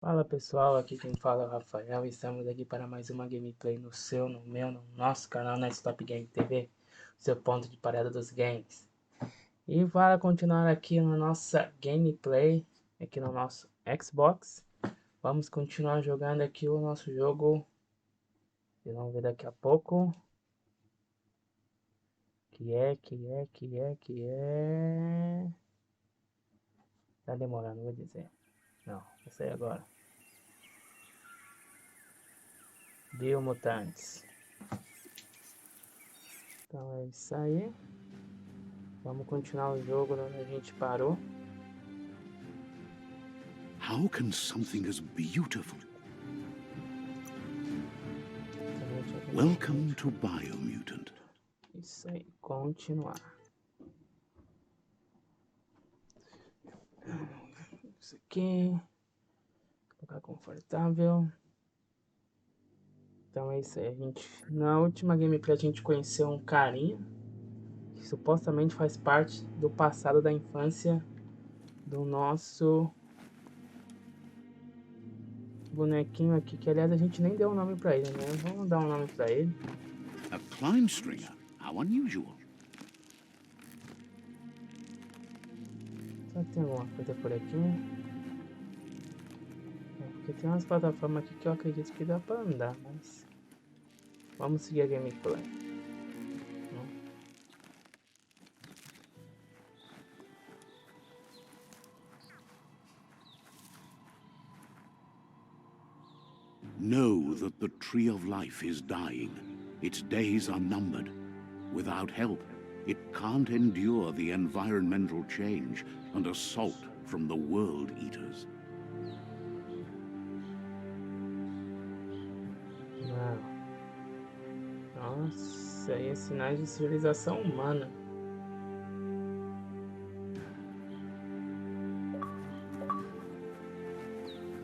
Fala pessoal, aqui quem fala é o Rafael e estamos aqui para mais uma gameplay no seu, no meu, no nosso canal nxtstopgames TV, seu ponto de parada dos games. E para continuar aqui na nossa gameplay, aqui no nosso Xbox, vamos continuar jogando aqui o nosso jogo, que vamos ver daqui a pouco, que é... Tá demorando, vou dizer. Não, vai sair agora. Biomutantes. Então é isso aí. Vamos continuar o jogo onde a gente parou. How can something as beautiful... Welcome to Biomutant. Isso aí, continuar. Isso aqui. Colocar confortável. Então é isso aí, na última gameplay a gente conheceu um carinha que supostamente faz parte do passado da infância do nosso bonequinho aqui, que aliás a gente nem deu um nome pra ele, né? Vamos dar um nome pra ele. A climb stringer? How unusual. Só tem alguma coisa por aqui. Porque tem umas plataformas aqui que eu acredito que dá pra andar, mas... Vamos seguir a gameplay. Know that the tree of life is dying. Its days are numbered. Without help, it can't endure the environmental change and assault from the world eaters. Nossa, aí é sinais de civilização humana.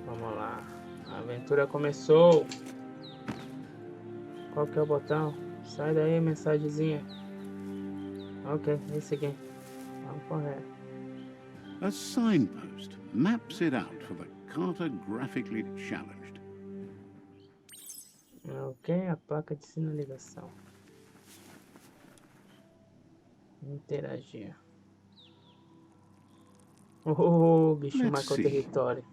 Vamos lá. A aventura começou. Qual que é o botão? Sai daí, mensagenzinha. Ok, esse aqui. Vamos correr. A signpost maps it out for the cartographically challenged. Ok, a placa de sinalização. Interagir. O bicho marcou o território.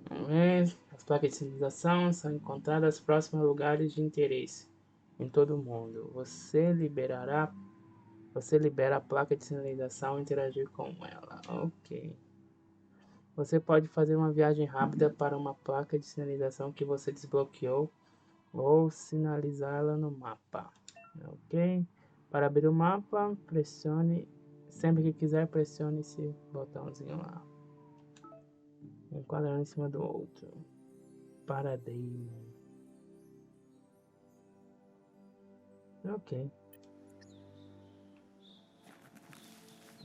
Vamos ver. As placas de sinalização são encontradas próximas a lugares de interesse em todo o mundo. Você libera a placa de sinalização e interagir com ela. Ok. Você pode fazer uma viagem rápida para uma placa de sinalização que você desbloqueou ou sinalizá-la no mapa. Ok? Para abrir o mapa, pressione, sempre que quiser, pressione esse botãozinho lá. Um quadrado em cima do outro. Paradeiro. Ok.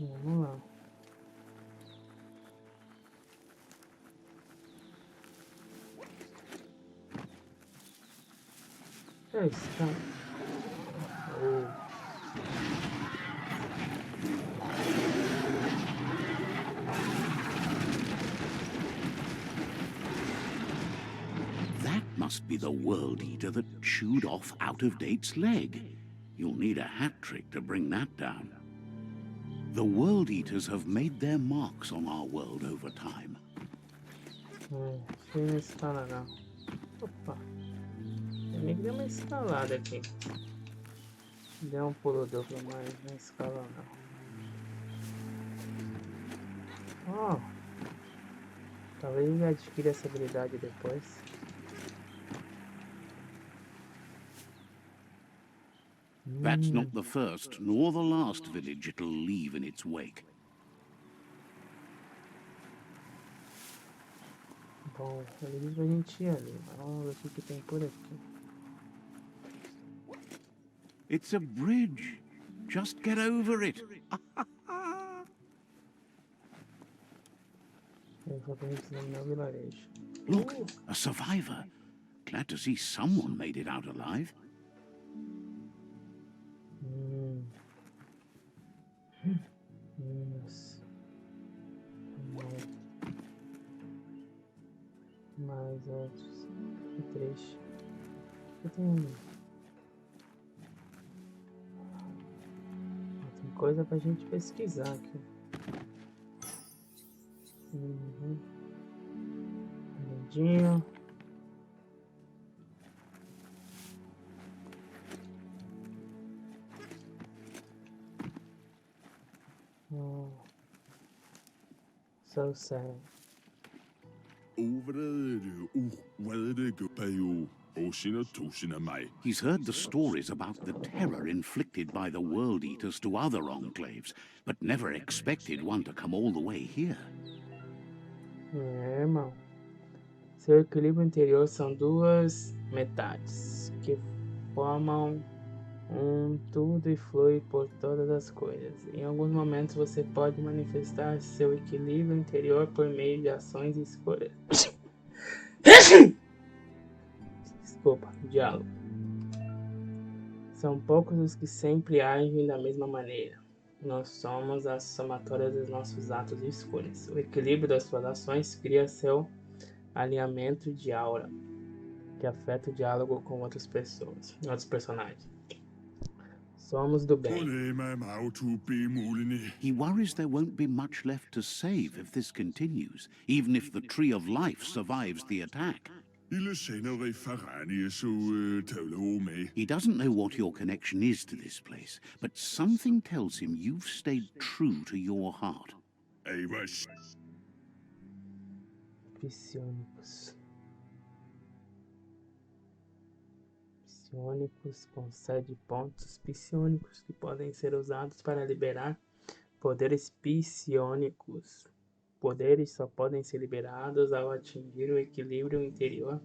Vamos lá. É isso, cara. That must be the world eater that chewed off Out-of-Date's leg. You'll need a hat trick to bring that down. The world eaters have made their marks on our world over time. Deixa eu instalar não. Opa. Tem que dar uma escalada aqui. Deu um pulo duplo, mas não escala não. Ó. Talvez ele adquira essa habilidade depois. That's not the first nor the last village it'll leave in its wake. Bom, ele diz pra gente ir ali. Vamos ver o que tem por aqui. It's a bridge. Just get over it. Ele falou pra gente examinar o vilarejo. Look, a survivor. Glad to see someone made it out alive. Nossa. Mais outros. Que triste. Tem coisa pra gente pesquisar aqui. Redondinho. So sad. He's heard the stories about the terror inflicted by the World Eaters to other enclaves, but never expected one to come all the way here. Irmão. Seu equilíbrio interior são duas metades que formam tudo e flui por todas as coisas. Em alguns momentos você pode manifestar seu equilíbrio interior por meio de ações e escolhas. Desculpa, diálogo. São poucos os que sempre agem da mesma maneira. Nós somos a somatória dos nossos atos e escolhas. O equilíbrio das suas ações cria seu alinhamento de aura, que afeta o diálogo com outras pessoas, outros personagens. Somos do bem. He worries there won't be much left to save if this continues, even if the Tree of Life survives the attack. He doesn't know what your connection is to this place, but something tells him you've stayed true to your heart. Psionicos. Psionicos concede pontos psionicos que podem ser usados para liberar poderes psionicos. Poderes só podem ser liberados ao atingir o equilíbrio interior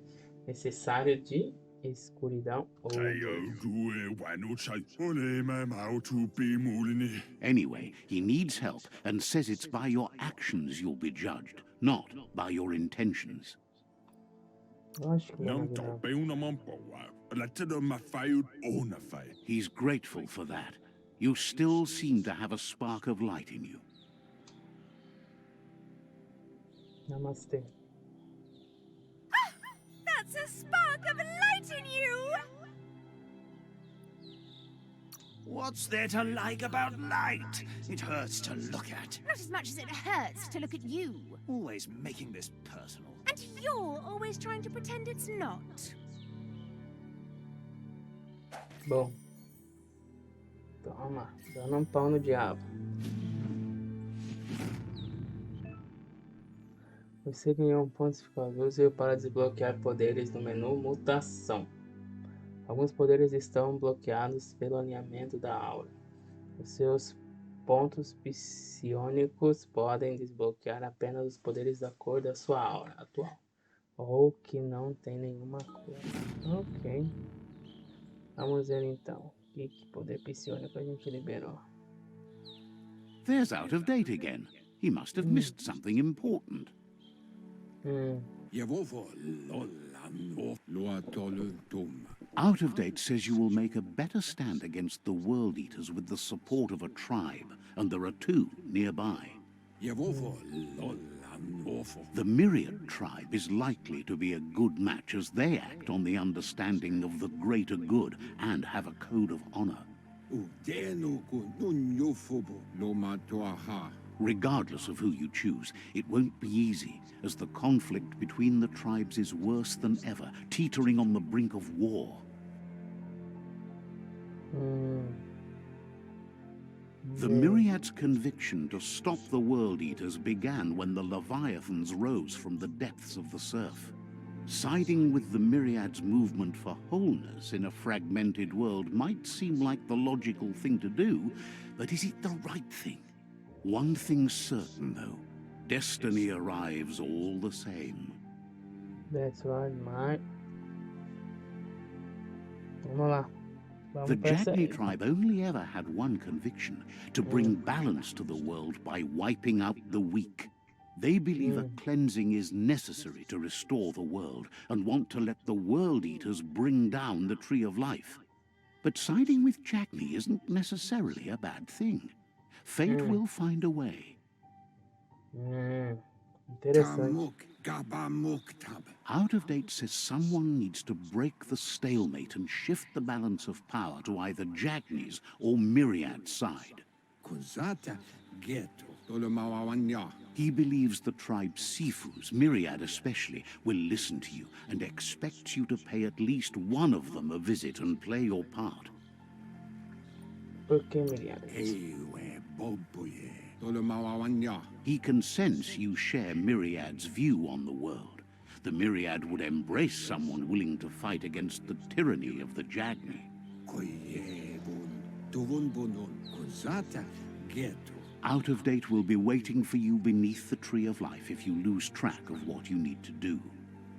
necessário de escuridão ou Anyway, he needs help and says it's by your actions you'll be judged, not by your intentions. Eu acho que He's grateful for that. You still seem to have a spark of light in you. Namastê. That's a spark of light in you! What's there to like about light? It hurts to look at. Not as much as it hurts to look at you. Always making this personal. And you're always trying to pretend it's not. Bom. Toma. Dando pau no diabo. Você ganhou um ponto exclusivo para desbloquear poderes no menu Mutação. Alguns poderes estão bloqueados pelo alinhamento da aura. Os seus pontos psionicos podem desbloquear apenas os poderes da cor da sua aura atual, ou que não tem nenhuma cor. Ok. Vamos ver então. Que poder psionico a gente liberou? There's out of date again. He must have missed something important. Out of date says you will make a better stand against the World Eaters with the support of a tribe, and there are two nearby. The Myriad tribe is likely to be a good match as they act on the understanding of the greater good and have a code of honor. Regardless of who you choose, it won't be easy, as the conflict between the tribes is worse than ever, teetering on the brink of war. The Myriad's conviction to stop the World Eaters began when the Leviathans rose from the depths of the surf. Siding with the Myriad's movement for wholeness in a fragmented world might seem like the logical thing to do, but is it the right thing? One thing's certain, though. Destiny arrives all the same. That's right, mate. Vamos lá. The Jagni tribe only ever had one conviction, to bring balance to the world by wiping out the weak. They believe a cleansing is necessary to restore the world, and want to let the World Eaters bring down the Tree of Life. But siding with Jagni isn't necessarily a bad thing. Fate will find a way. Interessante. Out of date says someone needs to break the stalemate and shift the balance of power to either Jagni's or Myriad's side. Contato, ghetto, tolomawawanya. He believes the tribe Sifu's, Myriad especially, will listen to you and expects you to pay at least one of them a visit and play your part. Por que Myriad? Ewe, boboye, tolomawawanya. He can sense you share Myriad's view on the world. The Myriad would embrace someone willing to fight against the tyranny of the Jagni. Koye, bun, tuvun bunun, contato, ghetto. Out of Date will be waiting for you beneath the Tree of Life if you lose track of what you need to do.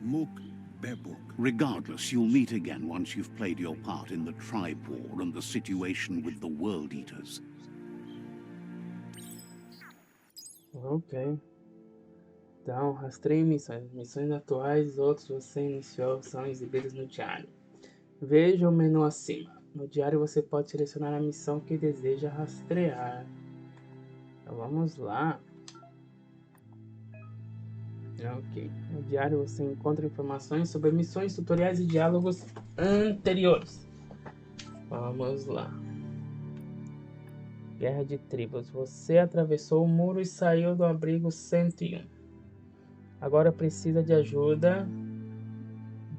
Muk, bebuk. Regardless, you'll meet again once you've played your part in the tribe war and the situation with the World Eaters. Ok. Então, rastreie missões. Missões atuais, outros você iniciou, são exibidas no diário. Veja o menu acima. No diário você pode selecionar a missão que deseja rastrear. Então vamos lá. Ok. No diário você encontra informações sobre missões, tutoriais e diálogos anteriores. Vamos lá. Guerra de tribos. Você atravessou o muro e saiu do abrigo 101. Agora precisa de ajuda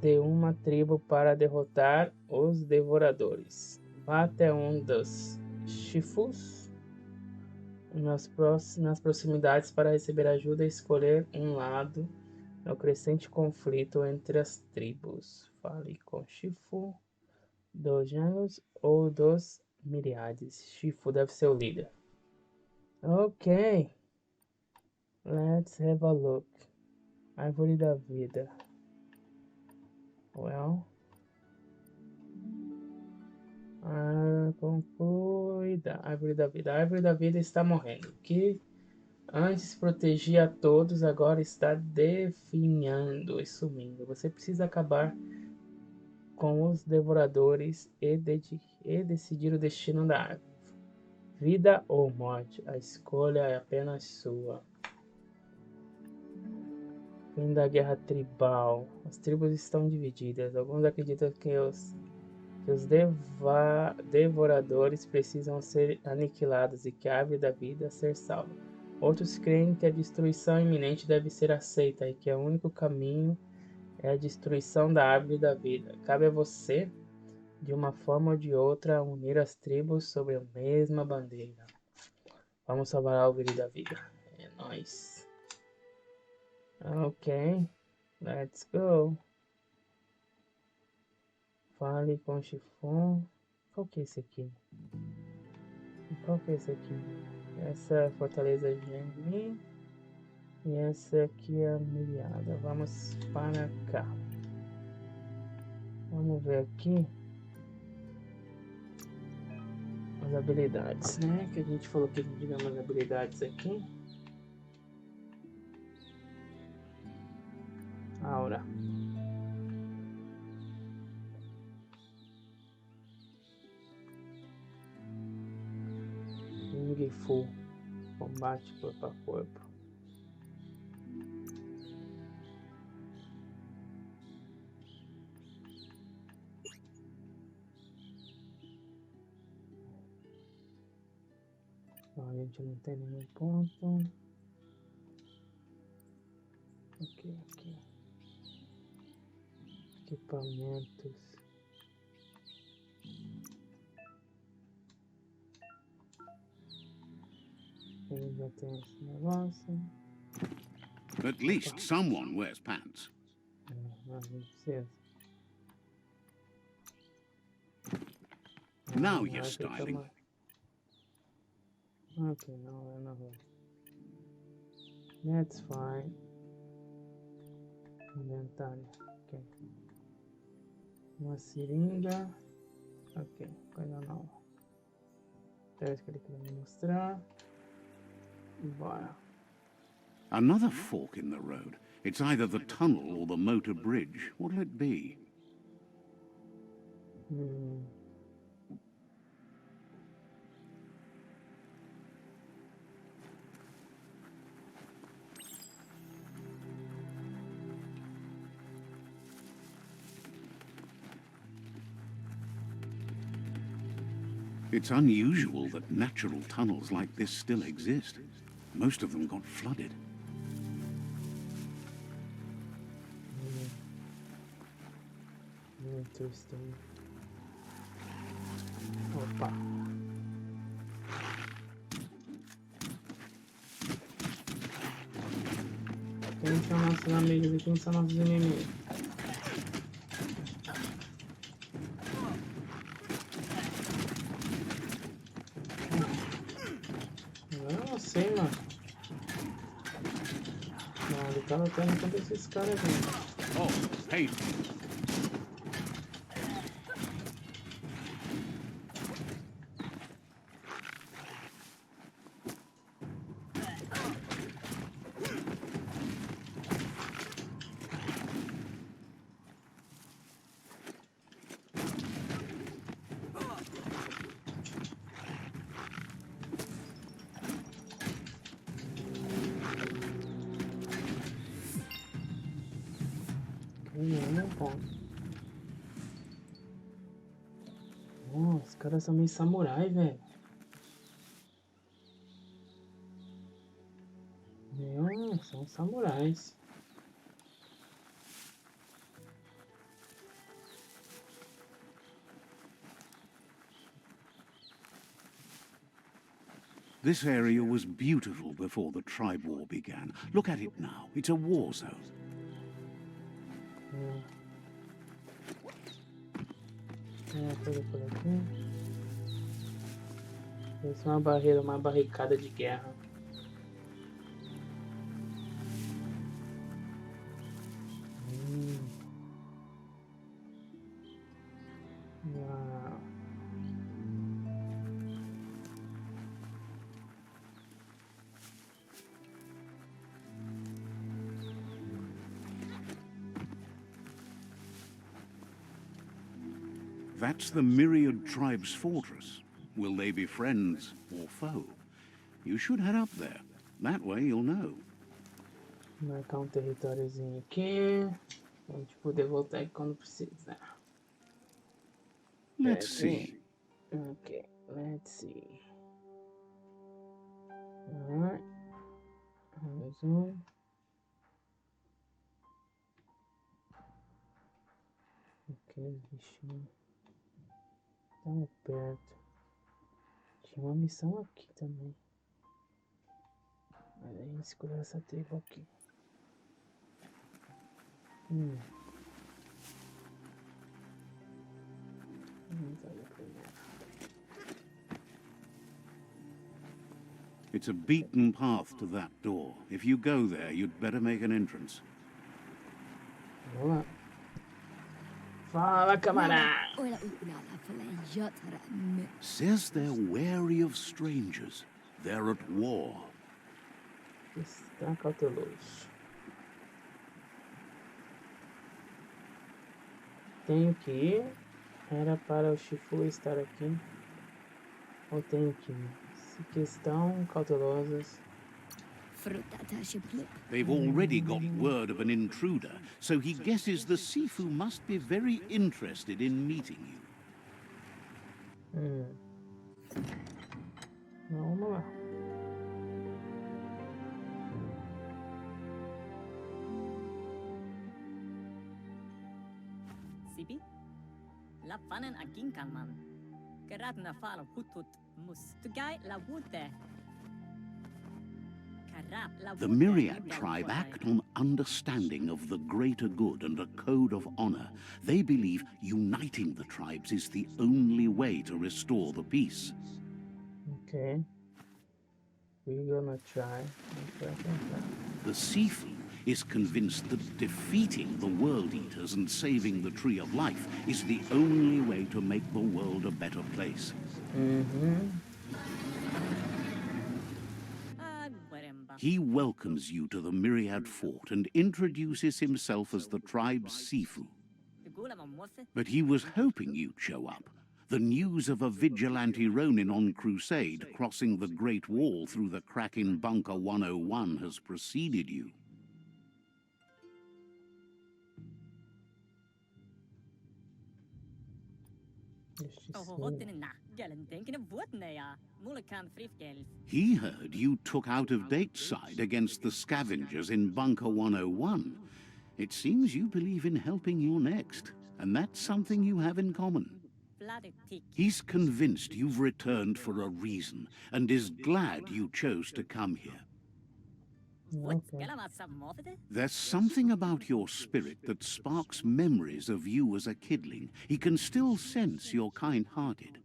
de uma tribo para derrotar os devoradores. Vá até um dos chifus nas proximidades para receber ajuda e escolher um lado no crescente conflito entre as tribos. Fale com Shifu dos Jangos ou dos Myriades. Shifu deve ser o líder. Ok. Let's have a look. Árvore da vida. Well. Concluída. Árvore da vida. A árvore da vida está morrendo. Que antes protegia a todos, agora está definhando e sumindo. Você precisa acabar com os devoradores e decidir o destino da árvore. Vida ou morte, a escolha é apenas sua. Fim da guerra tribal. As tribos estão divididas. Alguns acreditam que os devoradores precisam ser aniquilados e que a árvore da vida ser salva. Outros creem que a destruição iminente deve ser aceita e que o único caminho é a destruição da árvore da vida. Cabe a você, de uma forma ou de outra, unir as tribos sob a mesma bandeira. Vamos salvar a árvore da vida. É nóis. Ok, let's go. Fale com Chifon. Qual que é esse aqui? Qual que é esse aqui? Essa é a Fortaleza Gengmin. E essa aqui é a Myriada. Vamos para cá. Vamos ver aqui as habilidades, né? Que a gente falou que digamos as habilidades aqui. Aura. Ring Full. Combate corpo a corpo. A gente não tem nenhum ponto. Aqui. Equipamentos. Ele já tem esse negócio. At least someone wears pants. Não precisa. Now you're styling. Ok, não. That's fine. Inventário. Ok. Uma seringa. Ok, coisa nova. Parece que ele quer me mostrar. Bora. Another fork in the road. It's either the tunnel or the motor bridge. What'll it be? It's unusual that natural tunnels like this still exist. Most of them got flooded. Interesting. Opa. Quem são nossos amigos e quem são nossos inimigos? Eu não sei, mano. Não, ele tá lutando contra esses caras aqui. Oh, hey! Os caras são meio samurai, velho. São samurais. This area was beautiful before the tribe war began. Look at it now. It's a war zone. Coisa por aqui. Isso é uma barreira, uma barricada de guerra. That's the Myriad Tribe's fortress. Will they be friends or foe? You should head up there. That way you'll know. Marcar um territóriozinho aqui. Pra gente poder voltar aqui quando precisar. Let's see. Okay, let's see. Alright. Zoom. Ok, bichinho. Tão perto. Tinha uma missão aqui também. Mas a gente escolheu essa tribo aqui. Vamos olhar primeiro. It's a beaten path to that door. If you go there, you'd better make an entrance. Vamos lá. Fala, camarada! Says they're wary of strangers. They're at war. Está cauteloso. Tenho que ir. Era para o Shifu estar aqui. Ou tenho que ir? Se que estão cautelosos. They've already got word of an intruder, so he guesses the Sifu must be very interested in meeting you. Vamos lá. Sibi? La fanen agin kalman. Gerad na fal hutut mus. Tugai la wute. The Myriad tribe act on understanding of the greater good and a code of honor. They believe uniting the tribes is the only way to restore the peace. Okay. We're gonna try. The Sifu is convinced that defeating the World Eaters and saving the Tree of Life is the only way to make the world a better place. He welcomes you to the Myriad Fort and introduces himself as the tribe's Sifu. But he was hoping you'd show up. The news of a vigilante Ronin on crusade crossing the Great Wall through the crack in Bunker 101 has preceded you. He heard you took out-of-date side against the scavengers in Bunker 101. It seems you believe in helping your next, and that's something you have in common. He's convinced you've returned for a reason, and is glad you chose to come here. Okay. There's something about your spirit that sparks memories of you as a kidling. He can still sense you're kind-hearted.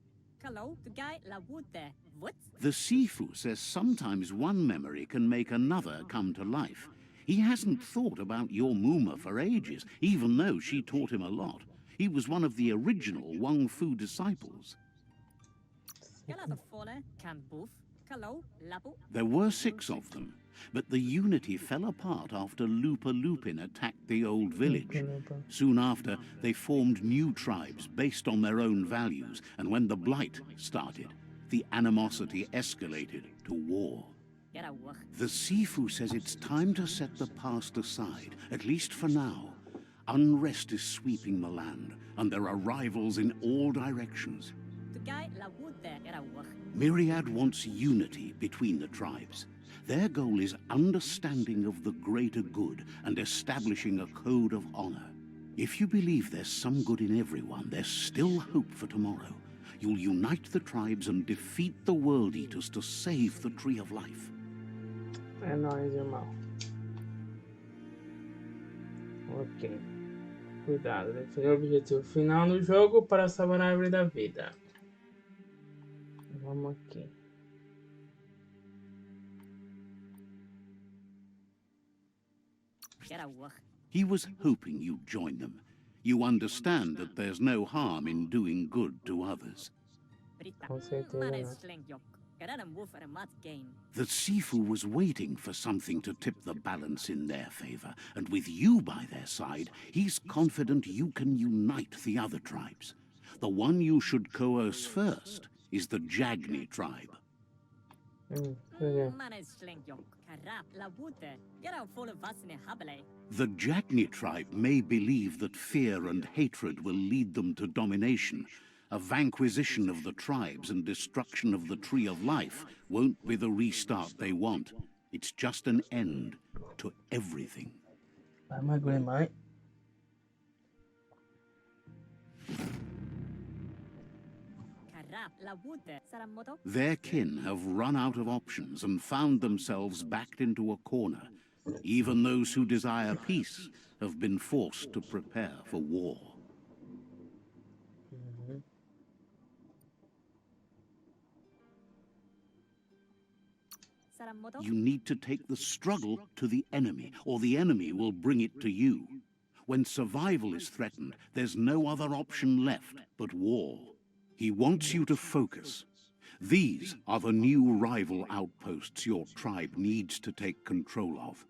The Sifu says sometimes one memory can make another come to life. He hasn't thought about your Muma for ages, even though she taught him a lot. He was one of the original Wang Fu disciples. There were 6 of them, but the unity fell apart after Lupa Lupin attacked the old village. Soon after, they formed new tribes based on their own values, and when the Blight started, the animosity escalated to war. The Sifu says it's time to set the past aside, at least for now. Unrest is sweeping the land, and there are rivals in all directions. Myriad wants unity between the tribes. Their goal is understanding of the greater good and establishing a code of honor. If you believe there's some good in everyone, there's still hope for tomorrow. You'll unite the tribes and defeat the World Eaters to save the Tree of Life. É nóis, irmão. Ok. Cuidado, definir o objetivo final no jogo para salvar a árvore da vida. Vamos aqui. He was hoping you'd join them. You understand that there's no harm in doing good to others. Com certeza não. The Sifu was waiting for something to tip the balance in their favor, and with you by their side, he's confident you can unite the other tribes. The one you should coerce first is the Jagni tribe. Okay. The Jagni tribe may believe that fear and hatred will lead them to domination. A vanquisition of the tribes and destruction of the Tree of Life won't be the restart they want. It's just an end to everything. Vai, Magulho, mãe. Their kin have run out of options and found themselves backed into a corner. Even those who desire peace have been forced to prepare for war. You need to take the struggle to the enemy, or the enemy will bring it to you. When survival is threatened, there's no other option left but war. He wants you to focus. These are the new rival outposts your tribe needs to take control of.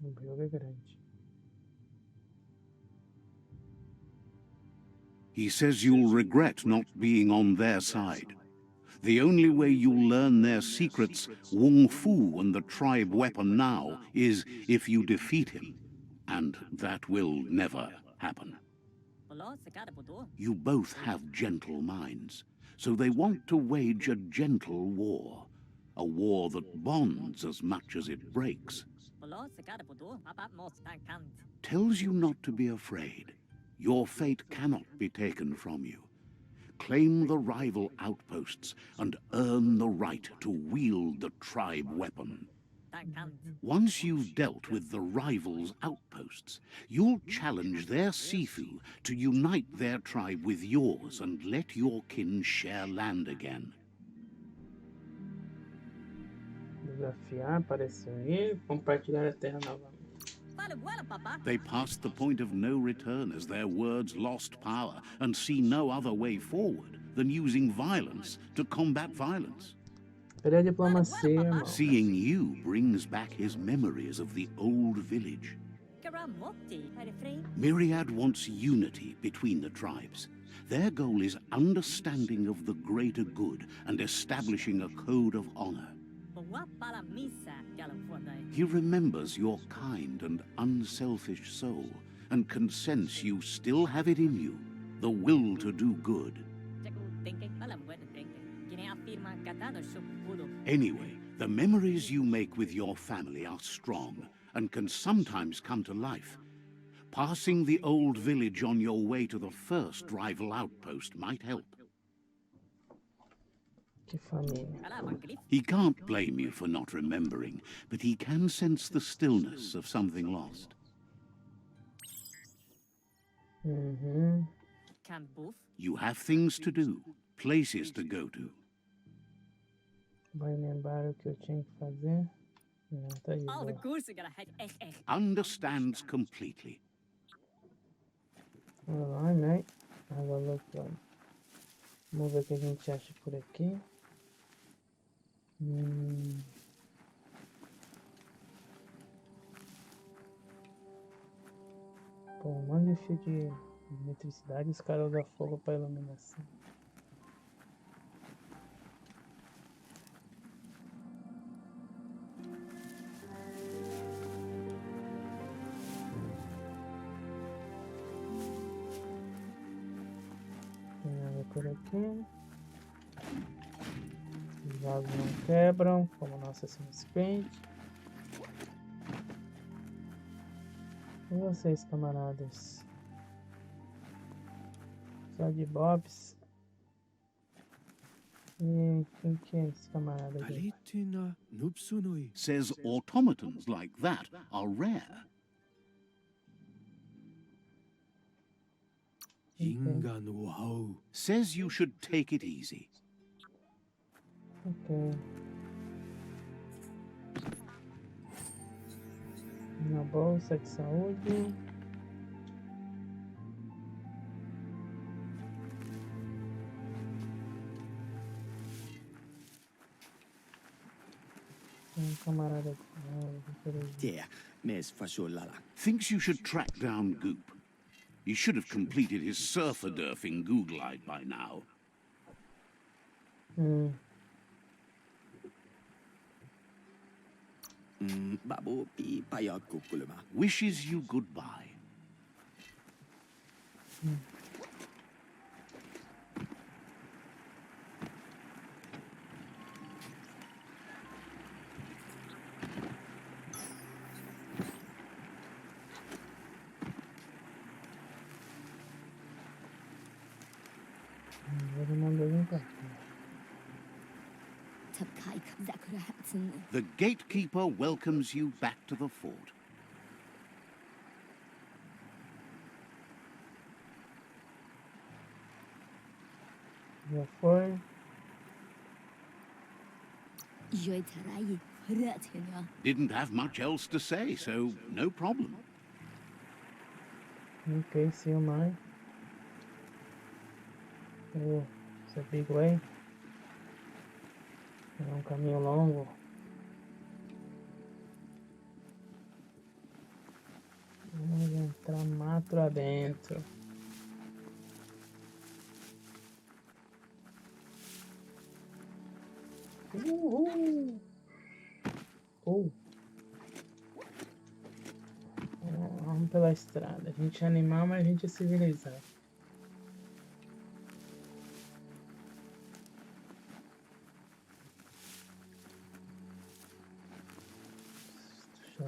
O jogo é grande. He says you'll regret not being on their side. The only way you'll learn their secrets, Wung Fu and the tribe weapon now, is if you defeat him. And that will never happen. You both have gentle minds, so they want to wage a gentle war. A war that bonds as much as it breaks. Tells you not to be afraid. Your fate cannot be taken from you. Claim the rival outposts and earn the right to wield the tribe weapon. Once you've dealt with the rivals' outposts, you'll challenge their Sifu to unite their tribe with yours and let your kin share land again. Desafiar para se unir, compartilhar a terra novamente. They passed the point of no return as their words lost power and see no other way forward than using violence to combat violence. Cadê a diplomacia, irmão? Seeing you brings back his memories of the old village. Myriad wants unity between the tribes. Their goal is understanding of the greater good and establishing a code of honor. He remembers your kind and unselfish soul, and can sense you still have it in you, the will to do good. Anyway, the memories you make with your family are strong and can sometimes come to life. Passing the old village on your way to the first rival outpost might help. Que família. He can't blame you for not remembering, but he can sense the stillness of something lost. Uhum. You have things to do, places to go to. Vai lembrar o que eu tinha que fazer? Não, tá de boa. Understands completely. Alright, have a look. Vamos ver o que a gente acha por aqui. Pô, um monte de fio de eletricidade, os caras usam fogo para iluminação. Tem nada por aqui. Os vasos não quebram, como nosso Assassin's Creed. E vocês, camaradas? Só de bobs. E quem que é esse camarada aqui? Alitina nupsunoi. Says automatons like that are rare. Inga no hau. Says you should take it easy. Ok. Uma bolsa de saúde. Tem camarada aqui. There, mes fasolala. Thinks you should track down Goop. He should have completed his surfer-durfing Googlite by now. Babo pi payat kukuluma. Wishes you goodbye. Ele mandou vir pra cá. The gatekeeper welcomes you back to the fort. Já foi. Didn't have much else to say, so no problem. Ok, see you, mine. Oh, it's a big way. É caminho longo. Vamos entrar mato adentro. Uhul! Vamos pela estrada. A gente é animal, mas a gente é civilizado.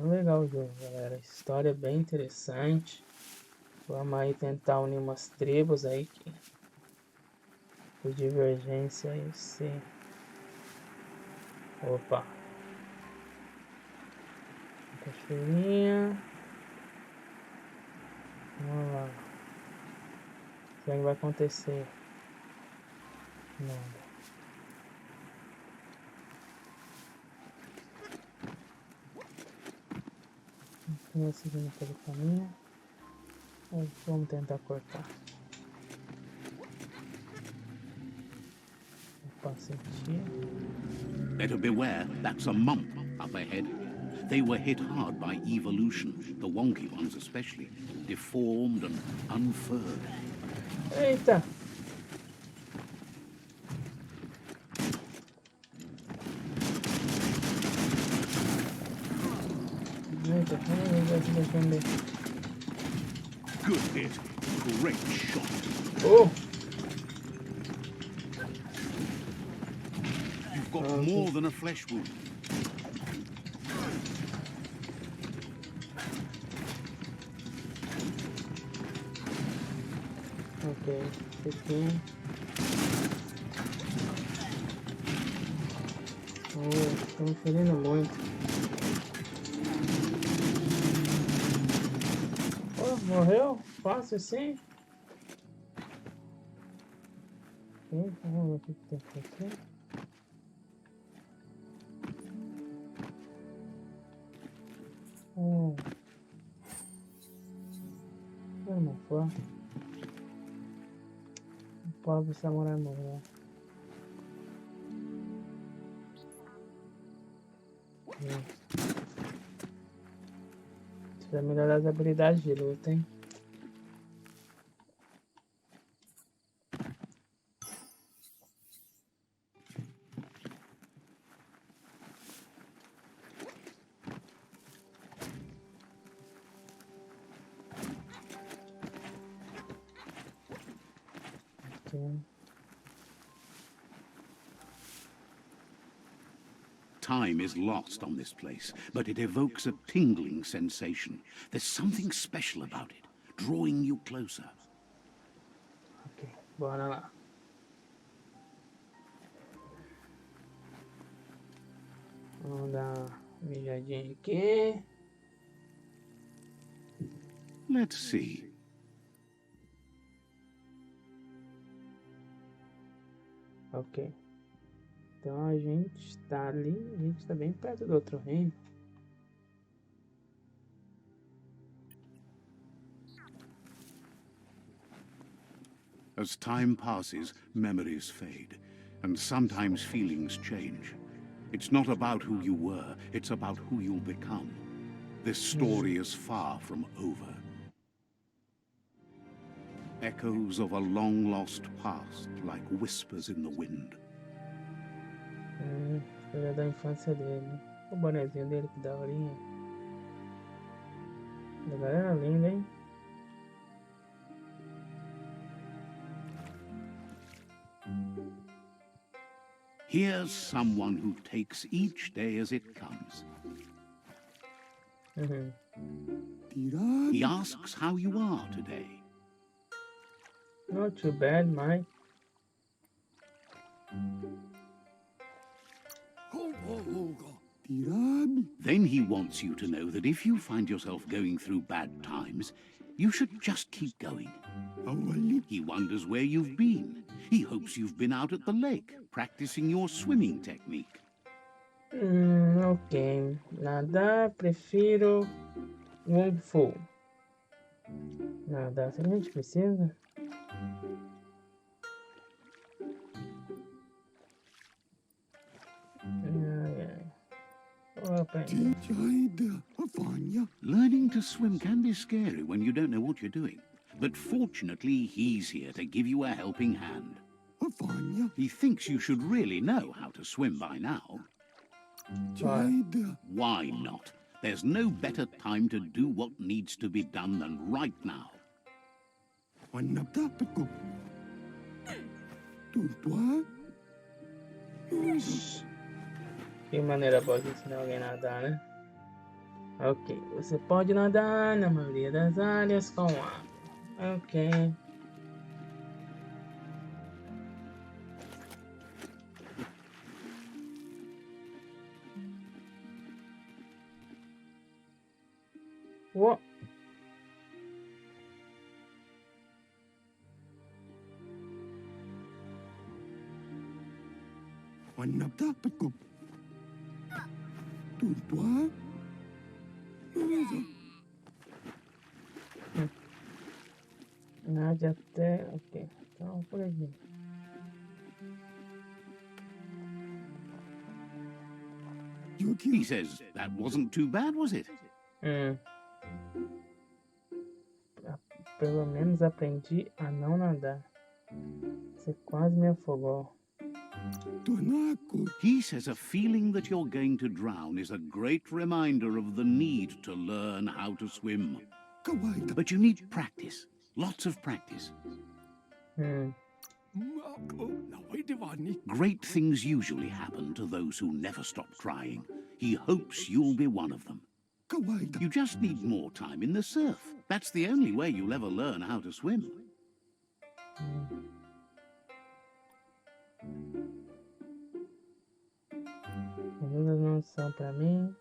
Legal o jogo, galera. História bem interessante. Vamos aí tentar unir umas tribos aí que por divergência aí se... Opa! Cachoeirinha. Vamos lá. O que vai acontecer? Nada. Continua seguindo pelo caminho. Vamos tentar cortar. Opa, senti. Better beware, that's a mump up ahead. They were hit hard by evolution, the wonky ones especially, deformed and unfurred. Eita! Eita, vamos ver se defender. Good hit. Great shot. Oh! You've got more than a flesh wound. Ok, esse aqui. Estão me ferindo muito. Oh, morreu? Fácil assim? Ok, vamos ver o que tem aqui. Uma flor. O pobre samurai morreu. Precisa melhorar as habilidades de luta, hein? Ok. Time is lost on this place, but it evokes a tingling sensation. There's something special about it, drawing you closer. Ok, bora lá. Vamos dar uma mijadinha aqui. Let's see. Ok. Então a gente está ali, a gente está bem perto do outro reino. As time passes, memories fade, and sometimes feelings change. It's not about who you were, it's about who you'll become. This story is far from over. Echoes of a long-lost past, like whispers in the wind. História da infância dele. O bonezinho dele, que daorinha. A galera linda, hein? Here's someone who takes each day as it comes. He asks how you are today. Not too bad, Mike. Then he wants you to know that if you find yourself going through bad times, you should just keep going. He wonders where you've been. He hopes you've been out at the lake, practicing your swimming technique. Ok. Nadar, prefiro Wung Fu. Nadar, se a gente precisa. Learning to swim can be scary when you don't know what you're doing. But fortunately, he's here to give you a helping hand. He thinks you should really know how to swim by now. Why not? There's no better time to do what needs to be done than right now. Que maneira boa de ensinar alguém a nadar, né? Ok, você pode nadar na maioria das áreas com água. Ok. What? Nade até... Ok, então por aqui. He says that wasn't too bad, was it? Pelo menos aprendi a não nadar. Você quase me afogou. He says a feeling that you're going to drown is a great reminder of the need to learn how to swim. Kawaii. But you need practice. Lots of practice. Mako. Naway divani. Great things usually happen to those who never stop trying. He hopes you'll be one of them. Kawaii. You just need more time in the surf. That's the only way you'll ever learn how to swim. Dúvidas não são pra mim.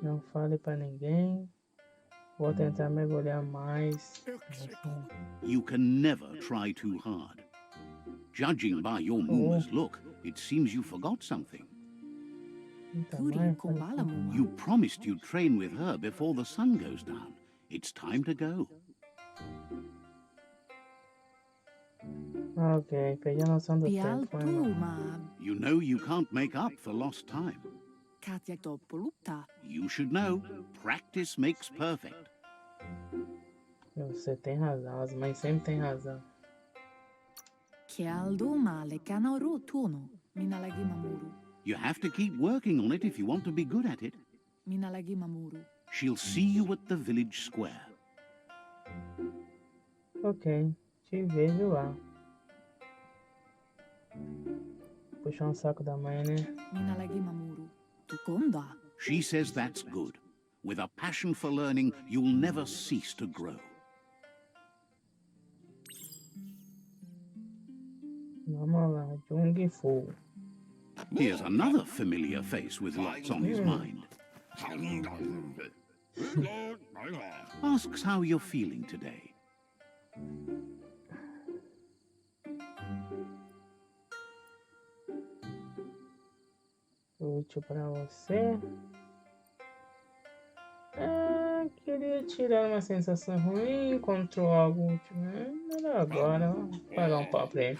Não fale pra ninguém. Vou tentar mergulhar mais. You can never try too hard. Judging by your Mooma's look, it seems you forgot something. You promised you'd train with her before the sun goes down. It's time to go. Ok, peguei a noção do tempo. You know you can't make up for lost time. You should know, practice makes perfect. Você tem razão, as mães sempre têm razão. You have to keep working on it if you want to be good at it. She'll see you at the village square. Ok, te vejo lá. Puxar um saco da mãe, né? She says that's good. With a passion for learning, you'll never cease to grow. Vamos lá, Jung Fu. Here's another familiar face with lots on his mind. Asks how you're feeling today. Útil pra você. Queria tirar uma sensação ruim, encontrou algo útil. Melhor agora, vamos pagar um pau pra ele.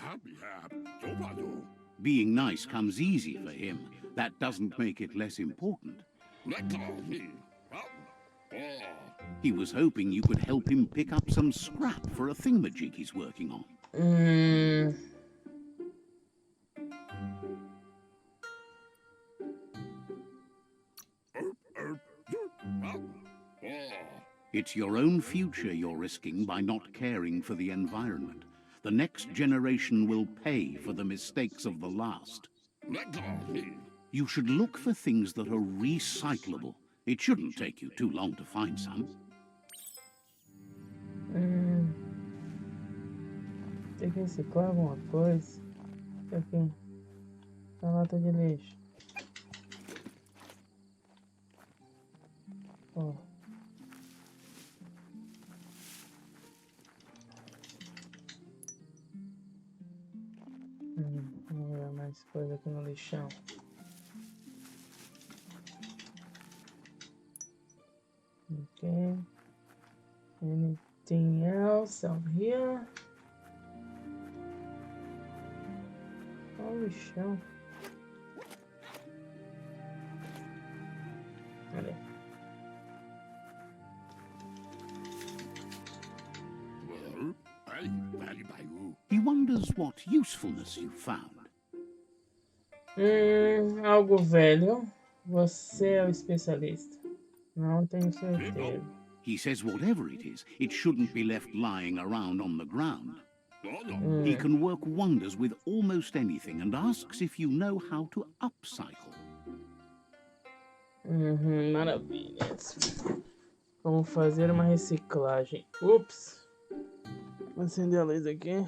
Being nice comes easy for him. That doesn't make it less important. He was hoping you could help him pick up some scrap for a thingamajig he's working on. It's your own future you're risking by not caring for the environment. The next generation will pay for the mistakes of the last. You should look for things that are recyclable. It shouldn't take you too long to find some. Tem que reciclar alguma coisa. Isso aqui. A lata de lixo. Ó. Vamos ver mais coisa aqui no lixão. Okay. Anything else out here? Olha o lixão. Olha. He wonders what usefulness you found. Algo velho. Você é o especialista. Não tenho certeza. He says whatever it is, it shouldn't be left lying around on the ground. He can work wonders with almost anything and asks if you know how to upcycle. Maravilha. Vamos fazer uma reciclagem. Ups. Vou acender a luz aqui.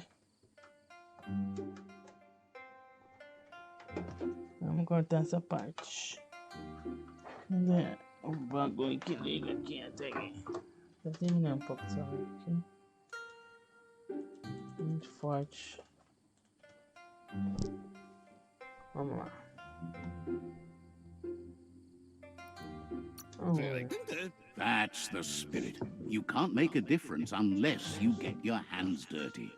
Vamos cortar essa parte. Cadê o bagulho que liga aqui até aqui? Já terminei um pouco essa luz aqui. Muito forte. Vamos lá. That's the spirit. You can't make a difference unless you get your hands dirty.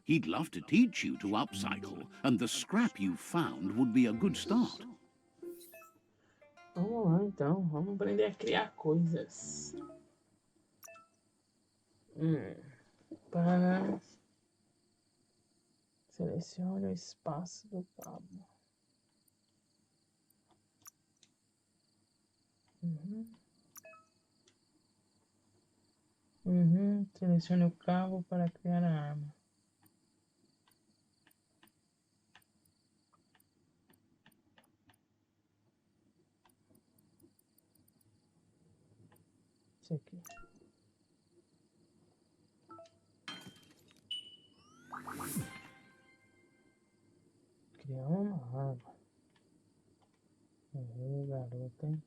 He'd love to teach you to upcycle, and the scrap you found would be a good start. Vamos lá então, vamos aprender a criar coisas. Para selecione o espaço do cabo. Selecione o cabo para criar a arma. Isso aqui. Criar uma arma. Garoto, hein?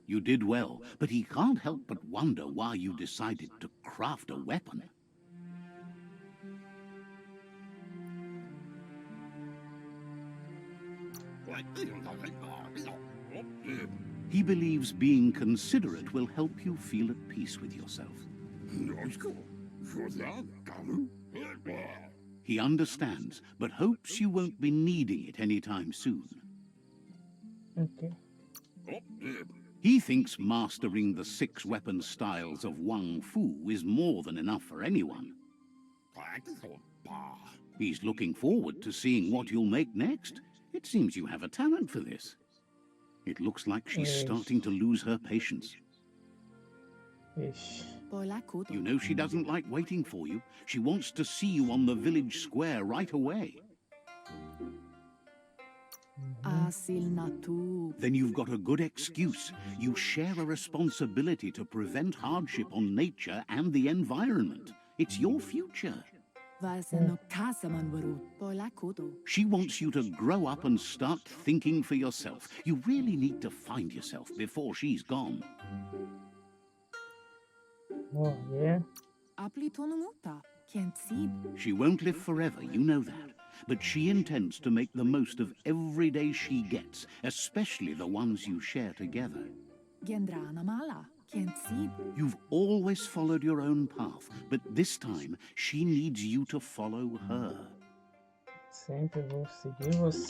You did well, but he can't help but wonder why you decided to craft a weapon. He believes being considerate will help you feel at peace with yourself. He understands, but hopes you won't be needing it anytime soon. Ok. He thinks mastering the 6 weapon styles of Wang Fu is more than enough for anyone. He's looking forward to seeing what you'll make next. It seems you have a talent for this. It looks like she's starting to lose her patience. Ixi. You know she doesn't like waiting for you. She wants to see you on the village square right away. Then you've got a good excuse. You share a responsibility to prevent hardship on nature and the environment. It's your future. She wants you to grow up and start thinking for yourself. You really need to find yourself before she's gone. Oh, yeah. She won't live forever, you know that. But she intends to make the most of every day she gets, especially the ones you share together. You've always followed your own path, but this time she needs you to follow her. Sempre vou seguir você.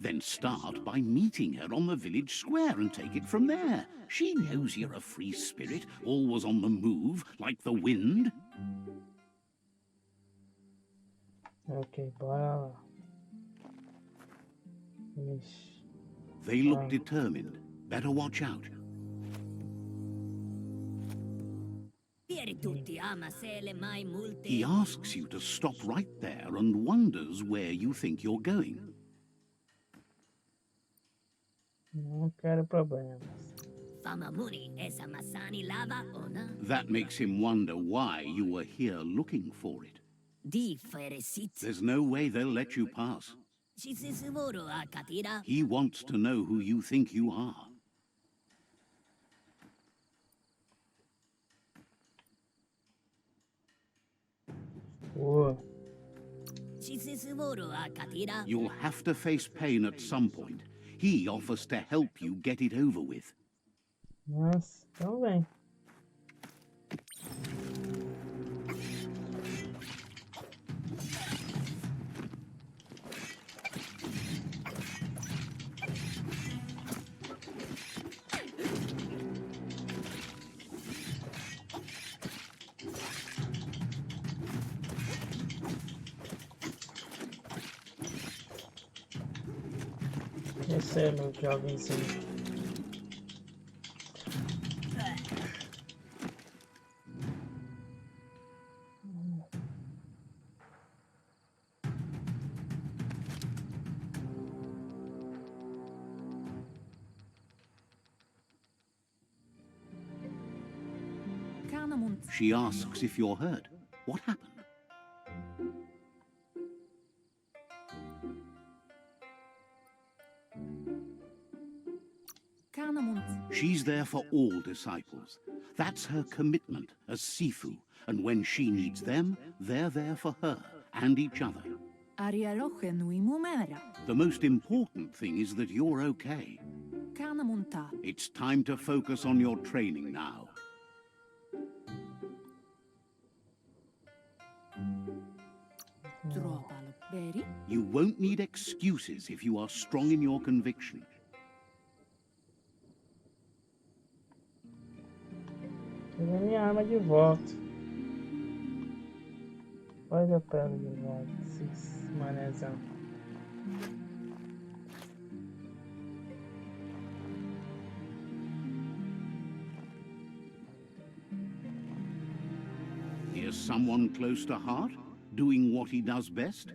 Then start by meeting her on the village square and take it from there. She knows you're a free spirit, always on the move, like the wind. Ok, bora lá. Ixi. They look determined. Better watch out. He asks you to stop right there and wonders where you think you're going. Não quero problemas. That makes him wonder why you were here looking for it. There's no way they'll let you pass. He wants to know who you think you are. Boa. You'll have to face pain at some point. He offers to help you get it over with. Nossa, então vem. Esse é meu jovenzinho. She asks if you're hurt. What happened? She's there for all disciples. That's her commitment as Sifu, and when she needs them, they're there for her and each other. The most important thing is that you're okay. It's time to focus on your training now. You won't need excuses if you are strong in your conviction. Peguei minha arma de volta. Olha eu pego de volta, esses manezão. someone close to heart, doing what he does best?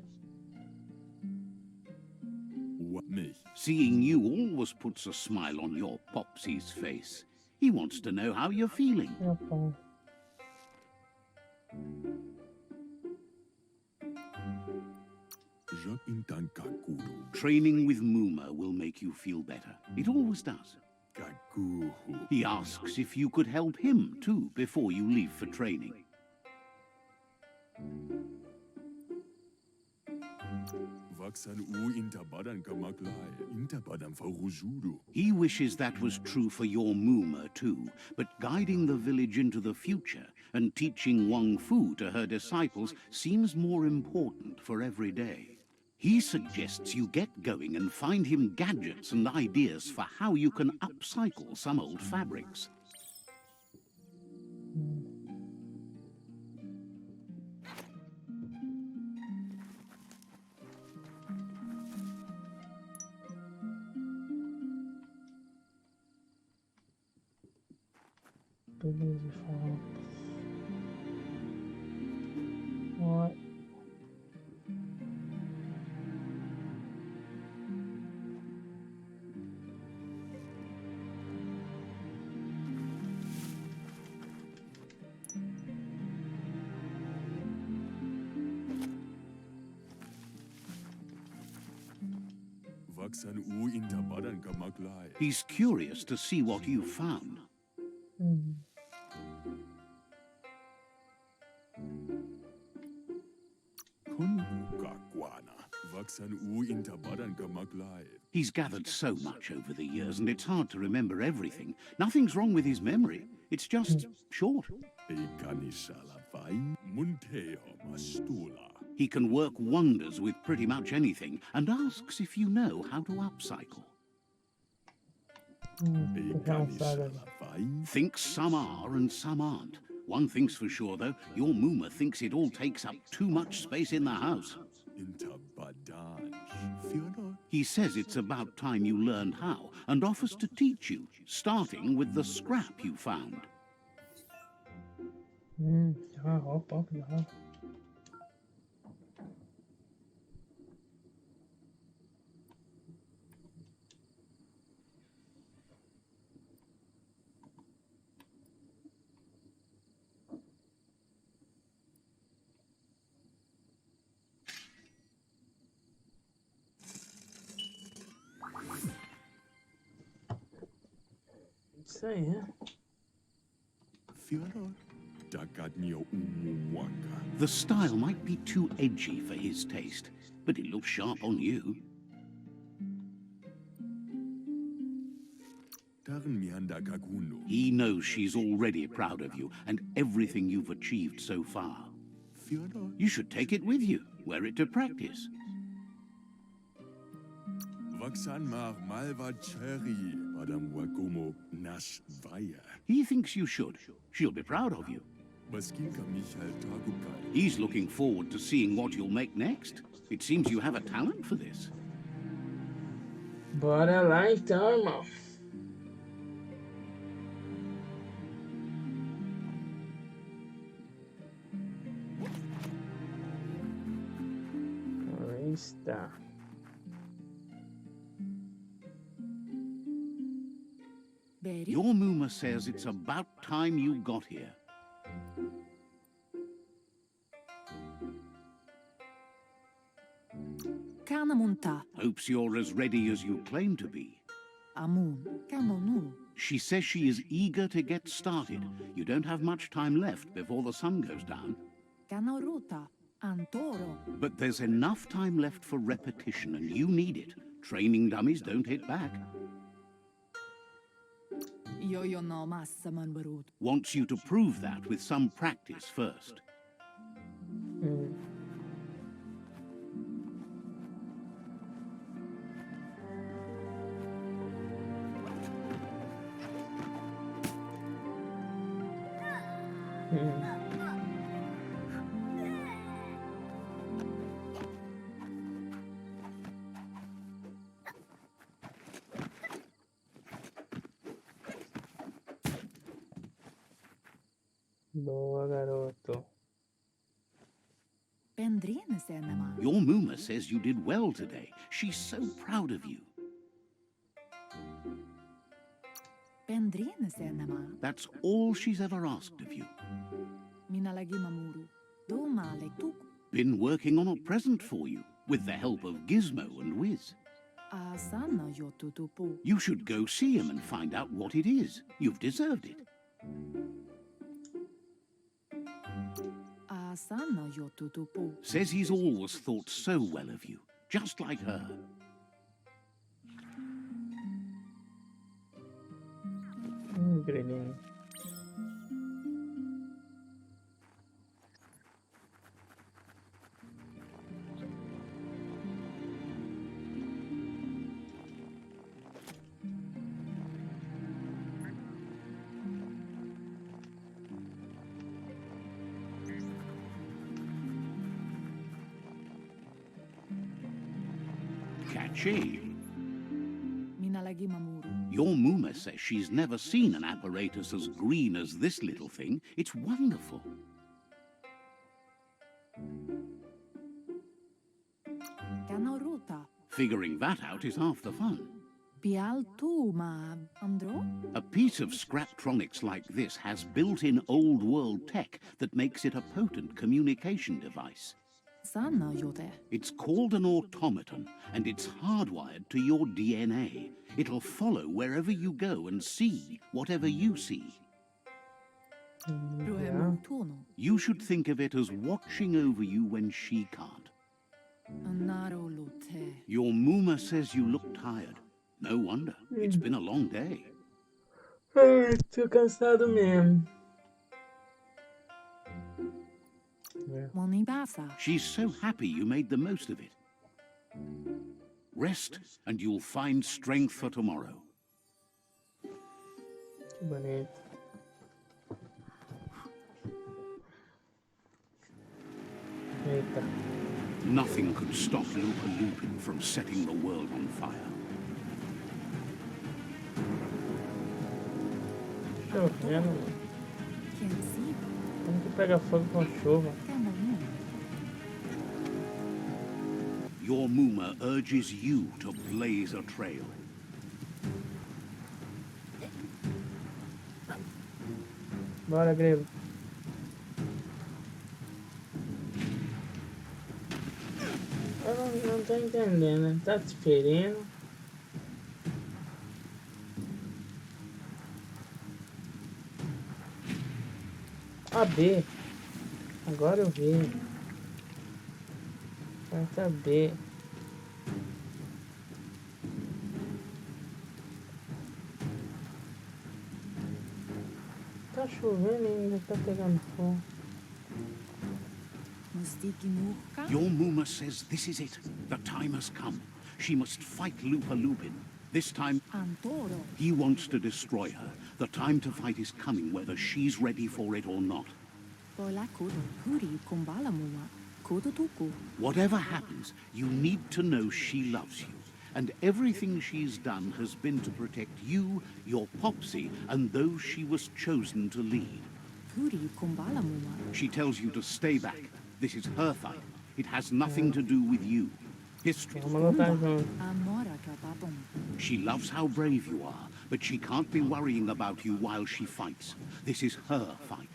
What me? Seeing you always puts a smile on your Popsy's face. He wants to know how you're feeling. Rapaz. Training with Muma will make you feel better. It always does. Kakuru. He asks if you could help him, too, before you leave for training. He wishes that was true for your Muma, too, but guiding the village into the future and teaching Wang Fu to her disciples seems more important for every day. He suggests you get going and find him gadgets and ideas for how you can upcycle some old fabrics. Beleza, fala. What? He's curious to see what you found. He's gathered so much over the years, and it's hard to remember everything. Nothing's wrong with his memory. It's just short. He can work wonders with pretty much anything, and asks if you know how to upcycle. Thinks some are and some aren't. One thing's for sure, though, your Muma thinks it all takes up too much space in the house. He says it's about time you learned how, and offers to teach you, starting with the scrap you found. Isso aí, né? The style might be too edgy for his taste, but it looks sharp on you. He knows she's already proud of you and everything you've achieved so far. You should take it with you, wear it to practice. He thinks you should. She'll be proud of you. He's looking forward to seeing what you'll make next. It seems you have a talent for this. Bora lá então, irmão. Aí está. Your Muma says it's about time you got here. Hopes you're as ready as you claim to be. She says she is eager to get started. You don't have much time left before the sun goes down. But there's enough time left for repetition, and you need it. Training dummies don't hit back. Wants you to prove that with some practice first. Boa, garoto. Your Muma says you did well today. She's so proud of you. That's all she's ever asked of you. Been working on a present for you, with the help of Gizmo and Wiz. You should go see him and find out what it is. You've deserved it. Says he's always thought so well of you, just like her. Grilinho. Catchy. Your Muma says she's never seen an apparatus as green as this little thing. It's wonderful. Figuring that out is half the fun. A piece of Scraptronics like this has built-in old-world tech that makes it a potent communication device. It's called an automaton, and it's hardwired to your DNA. It'll follow wherever you go and see whatever you see. Yeah. You should think of it as watching over you when she can't. Your Muma says you look tired. No wonder. It's been a long day. Ai, tô cansado mesmo. She's so happy you made the most of it. Rest, and you'll find strength for tomorrow. Que bonito. Eita. Nothing could stop Lupa Lupin from setting the world on fire. Chovendo, mano. Como que pega fogo com chuva? Your Muma urges you to blaze a trail. Bora, grego. Eu não tô entendendo. Tá te ferindo? A B. Agora eu vi. Carta B. Tá chovendo e ainda tá pegando fogo. Your Muma says this is it. The time has come. She must fight Lupa Lupin. This time, he wants to destroy her. The time to fight is coming, whether she's ready for it or not. Whatever happens, you need to know she loves you. And everything she's done has been to protect you, your Popsy, and those she was chosen to lead. She tells you to stay back. This is her fight. It has nothing to do with you. History. Vamos lutar junto. She loves how brave you are, but she can't be worrying about you while she fights. This is her fight.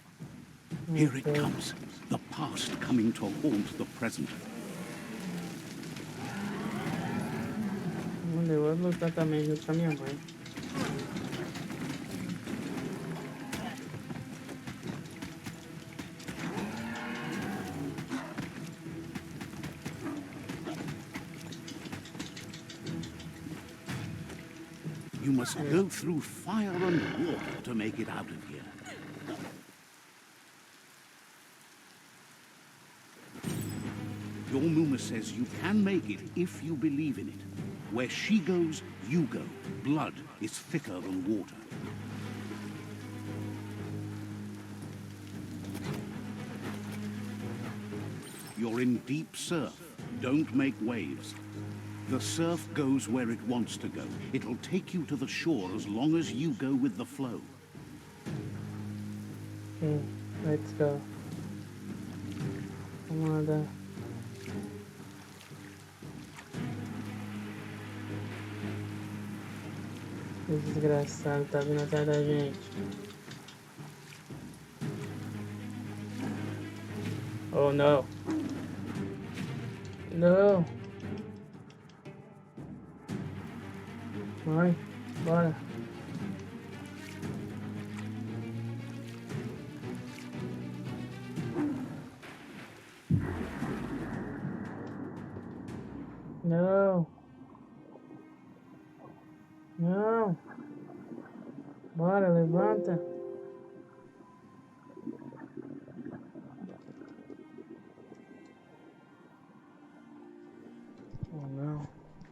Here it comes. The past coming to haunt the present. Eu vou lutar também junto com a minha mãe. You must go through fire and water to make it out of here. Your Muma says you can make it if you believe in it. Where she goes, you go. Blood is thicker than water. You're in deep surf. Don't make waves. The surf goes where it wants to go. It'll take you to the shore as long as you go with the flow. Okay, let's go. Vamos nadar. Esse desgraçado tá vindo atrás da gente. Oh, não. Não. Vai, bora. Não. Não. Bora, levanta. Oh, não.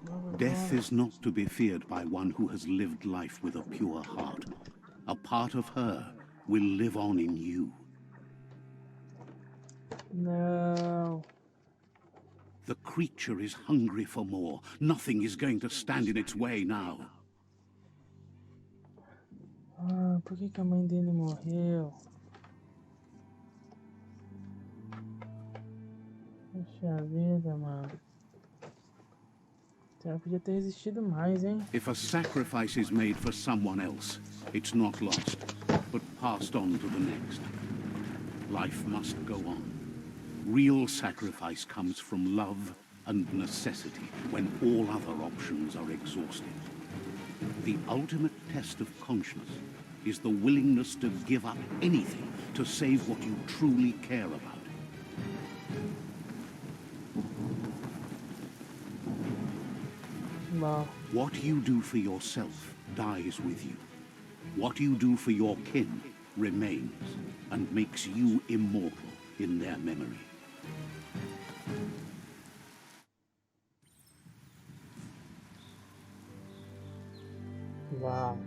Bora, Death bora. is not to be feared by one who has lived life with a pure heart. A part of her will live on in you. Não. The creature is hungry for more. Nothing is going to stand in its way now. Ah, por que a mãe dele morreu? Puxa vida, mano. Ela podia ter resistido mais, hein? If a sacrifice is made for someone else, it's not lost, but passed on to the next. Life must go on. Real sacrifice comes from love and necessity when all other options are exhausted. The ultimate test of conscience is the willingness to give up anything to save what you truly care about. Bom, What you do for yourself dies with you. What you do for your kin remains and makes you immortal in their memory. uau.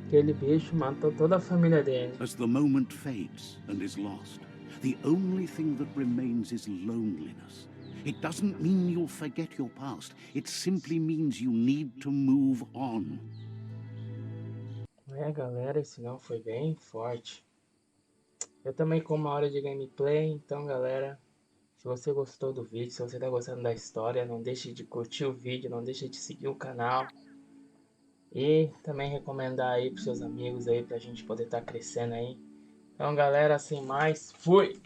Aquele bicho matou toda a família dele. As the moment fades and is lost, the only thing that remains is loneliness. It doesn't mean you'll forget your past. It simply means you need to move on. É, galera, esse não foi bem forte. Eu também com uma hora de gameplay, então, galera, se você gostou do vídeo, se você tá gostando da história, não deixe de curtir o vídeo, não deixe de seguir o canal. E também recomendar aí pros seus amigos aí, pra gente poder estar crescendo aí. Então, galera, sem mais, fui!